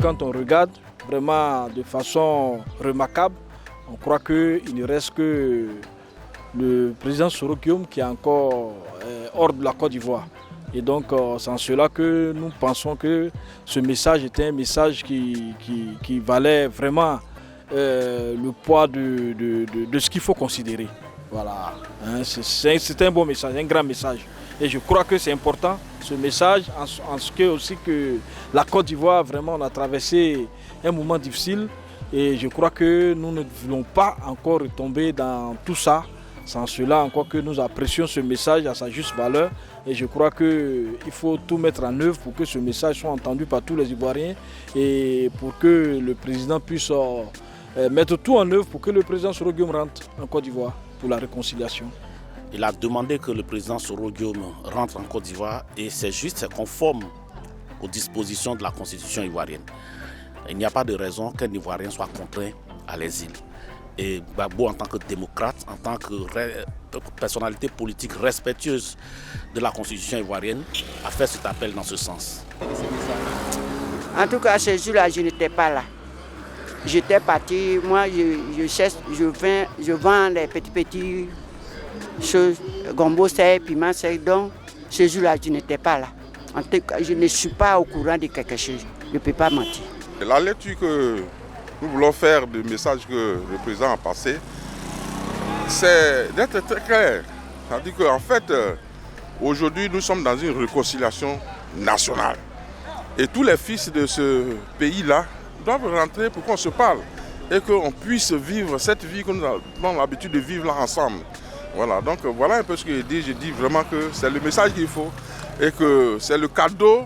quand on regarde vraiment de façon remarquable, on croit qu'il ne reste que le président Soro Guillaume qui est encore hors de la Côte d'Ivoire. Et donc c'est en cela que nous pensons que ce message était un message qui valait vraiment le poids de ce qu'il faut considérer. Voilà, hein, c'est un bon message, un grand message. Et je crois que c'est important ce message en ce que aussi que la Côte d'Ivoire, vraiment, on a traversé un moment difficile. Et je crois que nous ne voulons pas encore retomber dans tout ça. C'est en cela encore que nous apprécions ce message à sa juste valeur. Et je crois qu'il faut tout mettre en œuvre pour que ce message soit entendu par tous les Ivoiriens et pour que le président puisse mettre tout en œuvre pour que le président Soro Guillaume rentre en Côte d'Ivoire pour la réconciliation. Il a demandé que le président Soro Guillaume rentre en Côte d'Ivoire et c'est juste, c'est conforme aux dispositions de la Constitution ivoirienne. Il n'y a pas de raison qu'un Ivoirien soit contraint à l'exil. Et Gbagbo, en tant que démocrate, en tant que personnalité politique respectueuse de la Constitution ivoirienne, a fait cet appel dans ce sens. En tout cas, ce jour-là, je n'étais pas là. J'étais parti, moi je vends les petites choses, gombo sec, piment sec, donc ce jour-là, je n'étais pas là. En tout cas, je ne suis pas au courant de quelque chose, je ne peux pas mentir. La lecture que nous voulons faire du message que le président a passé, c'est d'être très clair. C'est-à-dire qu'en fait, aujourd'hui, nous sommes dans une réconciliation nationale. Et tous les fils de ce pays-là doivent rentrer pour qu'on se parle et qu'on puisse vivre cette vie que nous avons l'habitude de vivre là ensemble. Voilà, donc voilà un peu ce que je dis. Je dis vraiment que c'est le message qu'il faut et que c'est le cadeau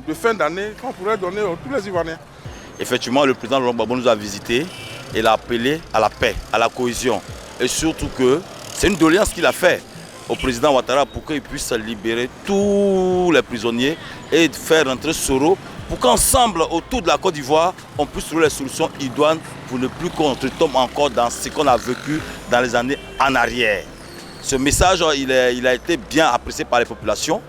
de fin d'année qu'on pourrait donner à tous les Ivoiriens. Effectivement, le président Laurent Gbagbo nous a visités et il a appelé à la paix, à la cohésion. Et surtout que c'est une doléance qu'il a fait au président Ouattara pour qu'il puisse libérer tous les prisonniers et faire rentrer Soro pour qu'ensemble, autour de la Côte d'Ivoire, on puisse trouver les solutions idoines pour ne plus qu'on retombe encore dans ce qu'on a vécu dans les années en arrière. Ce message, il a été bien apprécié par les populations.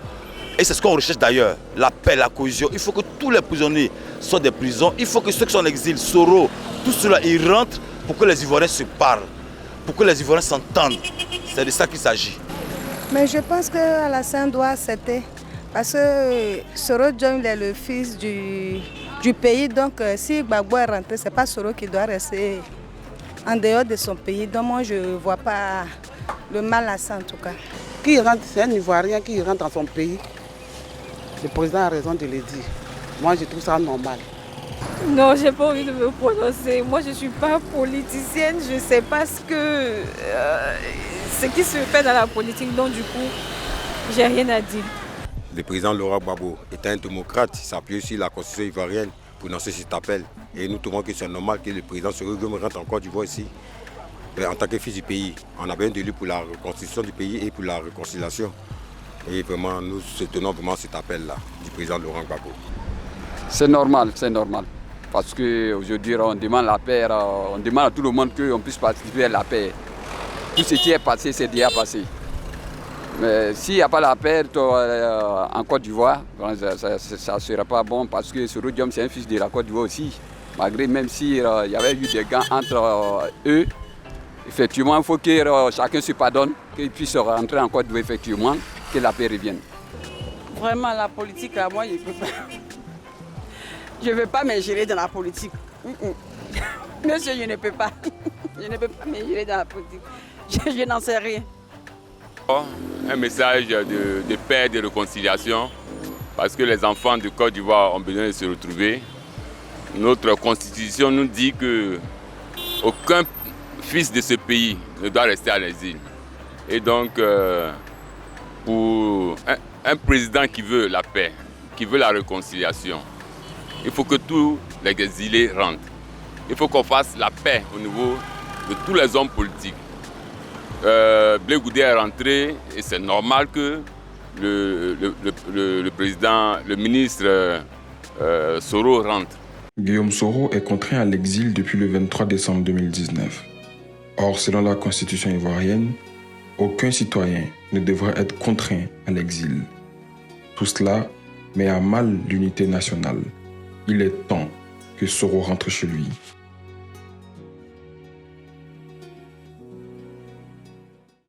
Et c'est ce qu'on recherche d'ailleurs, la paix, la cohésion. Il faut que tous les prisonniers soient des prisons. Il faut que ceux qui sont en exil, Soro, tout cela, ils rentrent pour que les Ivoiriens se parlent, pour que les Ivoiriens s'entendent. C'est de ça qu'il s'agit. Mais je pense qu'Alassane doit accepter. Parce que Soro Guillaume est le fils du pays. Donc si Gbagbo est rentré, ce n'est pas Soro qui doit rester en dehors de son pays. Donc moi, je ne vois pas le mal à ça en tout cas. Qui rentre, c'est un Ivoirien qui rentre dans son pays. Le président a raison de le dire. Moi, je trouve ça normal. Non, je n'ai pas envie de me prononcer. Moi, je ne suis pas politicienne. Je ne sais pas ce qui se fait dans la politique. Donc, du coup, je n'ai rien à dire. Le président Laurent Gbagbo est un démocrate. Il s'appuie sur la constitution ivoirienne pour lancer cet appel. Et nous trouvons que c'est normal que le président Soro Guillaume rentre en Côte d'Ivoire ici. En tant que fils du pays, on a besoin de lui pour la reconstruction du pays et pour la réconciliation. Et vraiment, nous soutenons vraiment cet appel-là du président Laurent Gbagbo. C'est normal. Parce qu'aujourd'hui, on demande la paix, on demande à tout le monde qu'on puisse participer à la paix. Tout ce qui est passé, c'est déjà passé. Mais s'il n'y a pas la paix en Côte d'Ivoire, ça ne sera pas bon parce que Soro Guillaume, c'est un fils de la Côte d'Ivoire aussi. Malgré même s'il y avait eu des gants entre eux, effectivement, il faut que chacun se pardonne, qu'il puisse rentrer en Côte d'Ivoire, effectivement, que la paix revienne. Vraiment, la politique, moi, je ne peux pas. Je ne veux pas m'ingérer dans la politique. Monsieur, je ne peux pas. Je ne peux pas m'ingérer dans la politique. Je n'en sais rien. Un message de paix, de réconciliation, parce que les enfants de Côte d'Ivoire ont besoin de se retrouver. Notre constitution nous dit qu'aucun fils de ce pays ne doit rester à l'exil. Et donc, pour un président qui veut la paix, qui veut la réconciliation, il faut que tous les exilés rentrent. Il faut qu'on fasse la paix au niveau de tous les hommes politiques. Blé Goudé est rentré et c'est normal que le président, le ministre Soro rentre. Guillaume Soro est contraint à l'exil depuis le 23 décembre 2019. Or, selon la constitution ivoirienne, aucun citoyen ne devrait être contraint à l'exil. Tout cela met à mal l'unité nationale. Il est temps que Soro rentre chez lui.